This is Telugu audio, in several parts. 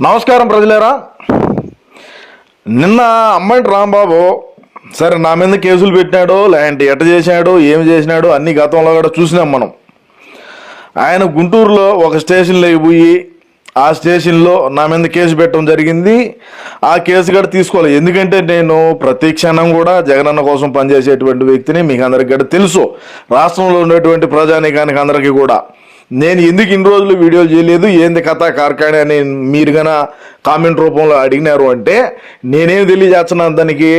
నమస్కారం ప్రజలారా. నిన్న అమ్మంటి రాంబాబు సరే నా మీద కేసులు పెట్టినాడో లేదంటే ఎట్ట చేసినాడో ఏమి చేసినాడో అన్ని గతంలో కూడా చూసినాం మనం. ఆయన గుంటూరులో ఒక స్టేషన్లోకి పోయి ఆ స్టేషన్లో నా మీద కేసు పెట్టడం జరిగింది. ఆ కేసు కూడా తీసుకోవాలి, ఎందుకంటే నేను ప్రతి క్షణం కూడా జగనన్న కోసం పనిచేసేటువంటి వ్యక్తిని. మీకు అందరికి కూడా తెలుసు, రాష్ట్రంలో ఉన్నటువంటి ప్రజానీకానికి అందరికీ కూడా. నేను ఎందుకు ఇన్ని రోజులు వీడియోలు చేయలేదు, ఏంది కథ కార్ఖానే అని మీరు గన కామెంట్ రూపంలో అడిగినారు అంటే నేనేం తెలియజేస్తున్నాను దానికి.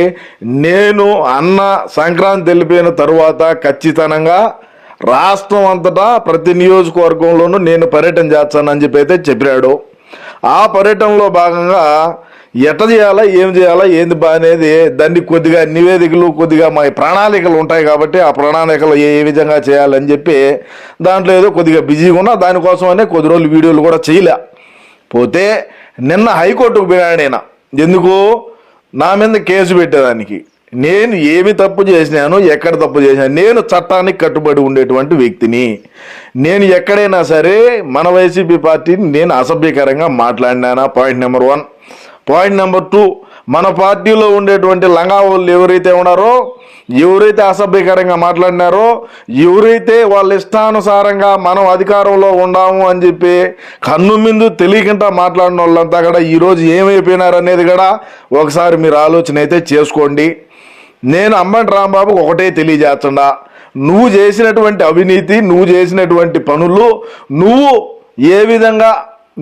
నేను అన్న సంక్రాంతి వెళ్ళిపోయిన తరువాత ఖచ్చితంగా రాష్ట్రం అంతటా ప్రతి నియోజకవర్గంలోనూ నేను పర్యటన చేస్తానని చెప్పి అయితే చెప్పాడు. ఆ పర్యటనలో భాగంగా ఎట్ట చేయాలా, ఏం చేయాలా, ఏంది బా అనేది దాన్ని కొద్దిగా నివేదికలు, కొద్దిగా మా ప్రణాళికలు ఉంటాయి కాబట్టి ఆ ప్రణాళికలు ఏ విధంగా చేయాలని చెప్పి దాంట్లో ఏదో కొద్దిగా బిజీగా ఉన్నా, దానికోసమనే కొద్ది రోజులు వీడియోలు కూడా చేయలే. పోతే నిన్న హైకోర్టుకు పోయాడు ఆయన. ఎందుకు? నా మీద కేసు పెట్టేదానికి. నేను ఏమి తప్పు చేసినాను, ఎక్కడ తప్పు చేసినాను? నేను చట్టానికి కట్టుబడి ఉండేటువంటి వ్యక్తిని. నేను ఎక్కడైనా సరే మన వైసీపీ పార్టీని నేను అసభ్యకరంగా మాట్లాడినానా? Point number 1. పాయింట్ నెంబర్ 2, మన పార్టీలో ఉండేటువంటి లంగావోళ్ళు ఎవరైతే ఉన్నారో, ఎవరైతే అసభ్యకరంగా మాట్లాడినారో, ఎవరైతే వాళ్ళ ఇష్టానుసారంగా మనం అధికారంలో ఉండాము అని చెప్పి కన్ను ముందు తెలియకుండా మాట్లాడిన వాళ్ళంతా కూడా ఈరోజు ఏమైపోయినారు అనేది కూడా ఒకసారి మీరు ఆలోచన అయితే చేసుకోండి. నేను అమ్మంటి రాంబాబుకు ఒకటే తెలియజేస్తుండా, నువ్వు చేసినటువంటి అవినీతి, నువ్వు చేసినటువంటి పనులు, నువ్వు ఏ విధంగా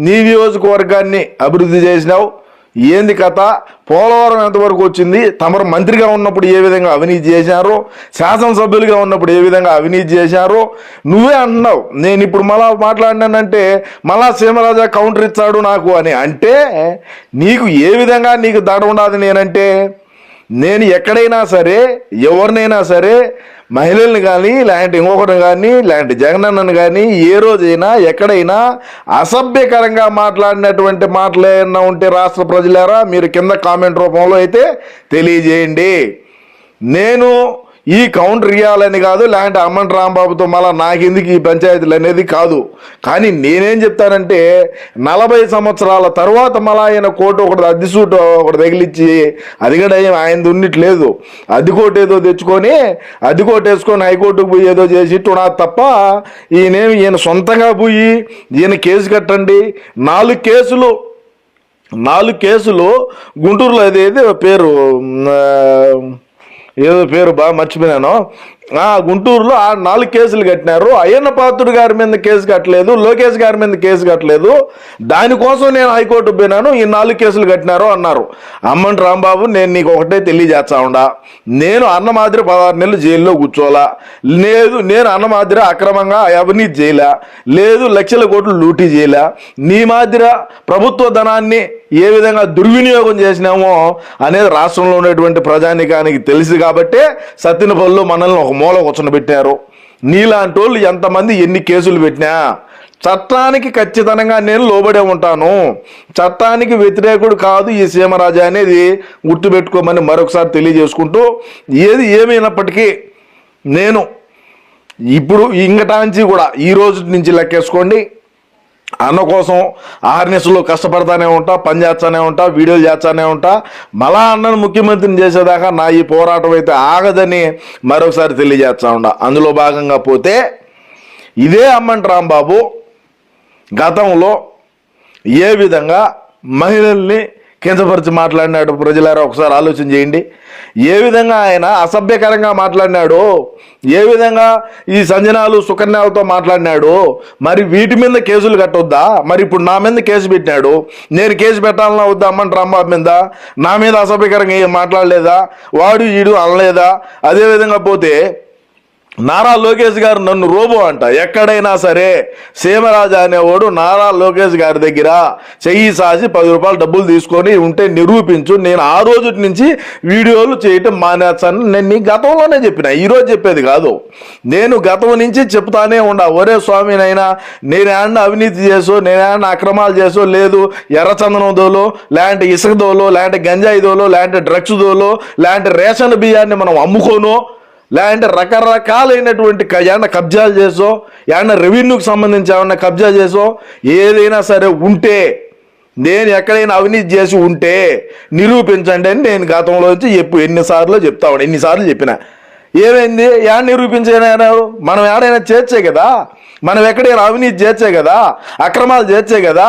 నీ నియోజకవర్గాన్ని అభివృద్ధి చేసినావు, ఏంది కథ, పోలవరం ఎంతవరకు వచ్చింది, తమరు మంత్రిగా ఉన్నప్పుడు ఏ విధంగా అవినీతి చేశారో, శాసనసభ్యులుగా ఉన్నప్పుడు ఏ విధంగా అవినీతి చేశారో నువ్వే అంటున్నావు. నేను ఇప్పుడు మళ్ళా మాట్లాడినానంటే మళ్ళా సీమరాజా కౌంటర్ ఇచ్చాడు నాకు అని అంటే నీకు ఏ విధంగా నీకు దడ ఉండదు. నేనంటే నేను ఎక్కడైనా సరే, ఎవరినైనా సరే, మహిళల్ని కానీ లేదంటే ఇంకొకరిని కానీ లేదంటే జగనన్నను కానీ ఏ రోజైనా ఎక్కడైనా అసభ్యకరంగా మాట్లాడినటువంటి మాటలు ఏమన్నా ఉంటే రాష్ట్ర ప్రజలారా మీరు కింద కామెంట్ రూపంలో అయితే తెలియజేయండి. నేను ఈ కౌంటర్ ఇవ్వాలని కాదు, లేదంటే అమ్మంటి రాంబాబుతో మళ్ళీ నాకెందుకు ఈ పంచాయతీలు అనేది కాదు. కానీ నేనేం చెప్తానంటే 40 సంవత్సరాల తర్వాత మళ్ళీ ఆయన కోర్టు ఒకటి అద్దెసూటు ఒకటి తగిలిచ్చి, అది కూడా ఆయన ఉన్నట్లేదు, అద్దెకోటు ఏదో తెచ్చుకొని అద్దెకోటు వేసుకొని హైకోర్టుకు పోయి ఏదో చేసి ఇట్టున్నాడు తప్ప ఈయన సొంతంగా పోయి ఈయన కేసు కట్టండి. 4 కేసులు గుంటూరులో ఏదో పేరు బాగా మర్చిపోయినాను. గుంటూరులో 4 కేసులు కట్టినారు. అయ్యన్న పాత్రుడు గారి మీద కేసు కట్టలేదు, లోకేష్ గారి మీద కేసు కట్టలేదు. దానికోసం నేను హైకోర్టు పోయినాను, ఈ 4 కేసులు కట్టినారు అన్నారు. అమ్మంటి రాంబాబు, నేను నీకు ఒకటే తెలియజేస్తా ఉండా, నేను అన్న మాదిరి 16 నెలలు జైల్లో కూర్చోలా లేదు, నేను అన్న మాదిరి అక్రమంగా అవినీతి చేయలే లేదు, లక్షల కోట్లు లూటీ చేయలే. నీ మాదిరి ప్రభుత్వ ధనాన్ని ఏ విధంగా దుర్వినియోగం చేసినామో అనేది రాష్ట్రంలో ఉన్నటువంటి ప్రజానికానికి తెలుసు కాబట్టి సత్తినపల్లిలో మనల్ని ఒక మూల కూర్చొని. నీలాంటి వాళ్ళు ఎంతమంది ఎన్ని కేసులు పెట్టినా చట్టానికి ఖచ్చితంగా నేను లోబడే ఉంటాను. చట్టానికి వ్యతిరేకుడు కాదు ఈ సీమరాజా అనేది గుర్తుపెట్టుకోమని మరొకసారి తెలియజేసుకుంటూ, ఏది ఏమైనప్పటికీ నేను ఇప్పుడు ఇంకటాంచి కూడా ఈ రోజు నుంచి లెక్కేసుకోండి, అన్న కోసం ఆర్నెస్లో కష్టపడతానే ఉంటా, పని చేస్తానే ఉంటా, వీడియోలు చేస్తానే ఉంటా. మళ్ళా అన్నను ముఖ్యమంత్రిని చేసేదాకా నా ఈ పోరాటం అయితే ఆగదని మరొకసారి తెలియజేస్తా ఉండా. అందులో భాగంగా పోతే ఇదే అమ్మంటి రాంబాబు గతంలో ఏ విధంగా మహిళల్ని కించపరిచి మాట్లాడినాడు ప్రజలారా ఒకసారి ఆలోచన చేయండి. ఏ విధంగా ఆయన అసభ్యకరంగా మాట్లాడినాడు, ఏ విధంగా ఈ సంజనాలు సుకన్యాలతో మాట్లాడినాడు. మరి వీటి మీద కేసులు కట్టొద్దా? మరి ఇప్పుడు నా మీద కేసు పెట్టినాడు, నేను కేసు పెట్టాలన్నా వద్దా? అమ్మంటి రాంబాబు మీద నా మీద అసభ్యకరంగా ఏం మాట్లాడలేదా? వాడు ఈడు అనలేదా? అదేవిధంగా పోతే నారా లోకేష్ గారు నన్ను రోబో అంట. ఎక్కడైనా సరే సీమరాజా అనేవాడు నారా లోకేష్ గారి దగ్గర చెయ్యి సాసి 10 రూపాయలు డబ్బులు తీసుకొని ఉంటే నిరూపించు, నేను ఆ రోజు నుంచి వీడియోలు చేయటం మానేస్తాను. నేను నీ గతంలోనే చెప్పిన, ఈరోజు చెప్పేది కాదు. నేను గతం నుంచి చెప్తానే ఉండా, ఒరే స్వామినైనా నేనేమన్నా అవినీతి చేసో, నేనేమన్నా అక్రమాలు చేసో, లేదు ఎర్రచందనం దోలో, లేదంటే ఇసుక దోలో, లేదంటే గంజాయి దోలో, లేదంటే డ్రగ్స్ దోలో, లేదంటే రేషన్ బియ్యాన్ని మనం అమ్ముకోనో, లేదంటే రకరకాలైనటువంటి ఏమన్నా కబ్జాలు చేసో, ఏమన్నా రెవెన్యూకి సంబంధించి ఏమన్నా కబ్జా చేసో, ఏదైనా సరే ఉంటే నేను ఎక్కడైనా అవినీతి చేసి ఉంటే నిరూపించండి అని నేను గతంలో వచ్చి ఎన్నిసార్లు చెప్తా ఉన్నాను, ఎన్నిసార్లు చెప్పిన. ఏమైంది? యాడ్ నిరూపించారు? మనం ఏడైనా చేర్చే కదా, మనం ఎక్కడైనా అవినీతి చేర్చే కదా, అక్రమాలు చేర్చే కదా.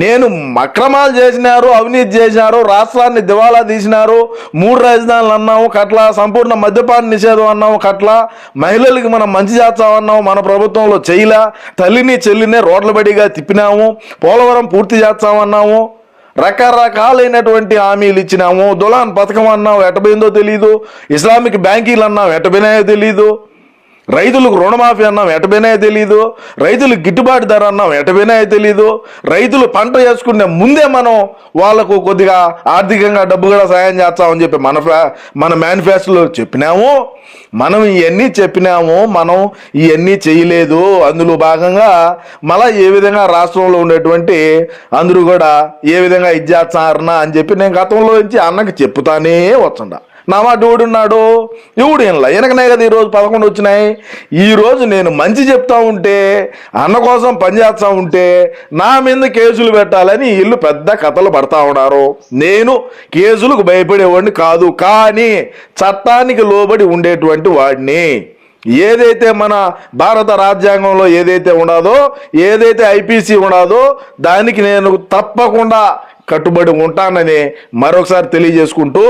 నేను అక్రమాలు చేసినారు, అవినీతి చేసినారు, రాష్ట్రాన్ని దివాలా తీసినారు, 3 రాజధానులు అన్నాము కట్ల, సంపూర్ణ మద్యపాన నిషేధం అన్నాము కట్ల, మహిళలకి మనం మంచి చేస్తామన్నాము, మన ప్రభుత్వంలో చేయలా, తల్లిని చెల్లిని రోడ్ల బడిగా తిప్పినాము, పోలవరం పూర్తి చేస్తామన్నాము, రకరకాలైనటువంటి హామీలు ఇచ్చినాము. దులాన్ పథకం అన్నావు, ఎట్టబోయిందో తెలీదు. ఇస్లామిక్ బ్యాంకీలు అన్నావు, ఎట్టబోయినాయో తెలీదు. రైతులకు రుణమాఫీ అన్నాం, ఎట్టబోయినాయో తెలీదు. రైతులకు గిట్టుబాటు ధర అన్నాం, ఎట్టబోయినాయో తెలీదు. రైతులు పంట చేసుకునే ముందే మనం వాళ్ళకు కొద్దిగా ఆర్థికంగా డబ్బు కూడా సాయం చేస్తామని చెప్పి మన మేనిఫెస్టోలో చెప్పినాము. మనం ఇవన్నీ చెప్పినాము, మనం ఇవన్నీ చేయలేదు. అందులో భాగంగా మళ్ళా ఏ విధంగా రాష్ట్రంలో ఉండేటువంటి అందరూ కూడా ఏ విధంగా ఇది చేస్తారన్నా అని చెప్పి నేను గతంలో నుంచి అన్నకి చెప్తానే వచ్చండ. నా మాట ఎవడున్నాడు? ఎవడు ఇలా వెనకనే కదా ఈరోజు 11 వచ్చినాయి. ఈరోజు నేను మంచి చెప్తా ఉంటే, అన్న కోసం పనిచేస్తా ఉంటే నా మీద కేసులు పెట్టాలని వీళ్ళు పెద్ద కథలు పడతా ఉన్నారు. నేను కేసులకు భయపడేవాడిని కాదు, కానీ చట్టానికి లోబడి ఉండేటువంటి వాడిని. ఏదైతే మన భారత రాజ్యాంగంలో ఏదైతే ఉండదో, ఏదైతే ఐపీసీ ఉండదో దానికి నేను తప్పకుండా కట్టుబడి ఉంటానని మరొకసారి తెలియజేసుకుంటూ,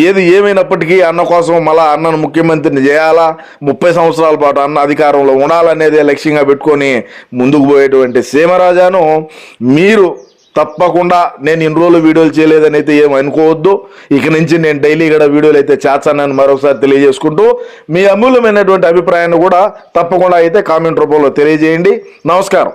ఏది ఏమైనప్పటికీ అన్న కోసం మళ్ళా అన్నను ముఖ్యమంత్రిని చేయాలా, 30 సంవత్సరాల పాటు అన్న అధికారంలో ఉండాలనేదే లక్ష్యంగా పెట్టుకొని ముందుకు పోయేటువంటి సీమరాజాను మీరు తప్పకుండా, నేను ఇన్ని రోజులు వీడియోలు చేయలేదని అయితే ఏం అనుకోవద్దు. ఇక నుంచి నేను డైలీ కూడా వీడియోలు అయితే చేస్తానని మరొకసారి తెలియజేసుకుంటూ, మీ అమూల్యమైనటువంటి అభిప్రాయాన్ని కూడా తప్పకుండా అయితే కామెంట్ రూపంలో తెలియజేయండి. నమస్కారం.